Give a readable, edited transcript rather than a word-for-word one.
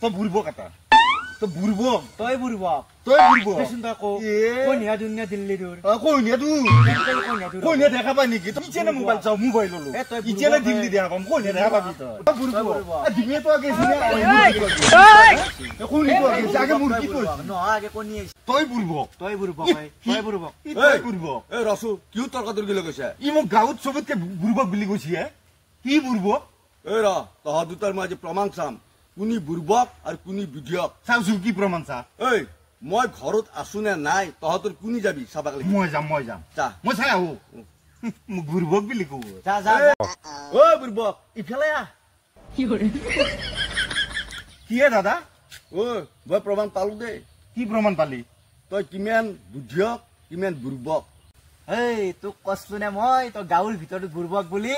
তই বুড়বক এটা তই বুড়বক তই বুড়বক তই বুড়বক দেচোন তই কো কইনিয়া দুনিয়া দিল্লী দূৰ কইনিয়া তু কইনিয়া দেখা পাই নেকি তই ইচেনে মোবাইল চাও মোবাইল ললো ইচেনে দিল্লী দেখা পাম কইনিয়া দেখা পাবি তই বুড়বক দিনে তো আগে সিনে কইনি তো আগে আগে মুরগি কই ন আগে কইনি তই বুড়বক তই বুড়বক তই বুড়বক এই ৰসু কিয় তৰ্কাতৰ্কি লৈ গৈছে ই মোক গাঁৱত চবতকে বুড়বক বুলি কৈছে কি বুড়বক এই ৰ তহঁত দুটাৰ মই আজি প্ৰমাণ চাম কোনি বুৰ্বক আৰু কোনি বিধিয়ক চাওচো কি প্ৰমাণ চা এই মই ঘৰত আছো নে নাই তহঁতৰ কোনি যাবি চাবাক লাগি মই যাম যা মই চাই আহো মোক বুড়বক বুলি কব যা যা ঐ বুৰ্বক ইফালে আ কি দাদা ঐ মই প্ৰমাণ পালো দেই কি প্ৰমাণ পালি তই কিমান বুদ্ধিয়ক কিমান বুৰ্বক এই তোক কছলো নে মই তই গাঁৱৰ ভিতৰত বুড়বক বুলি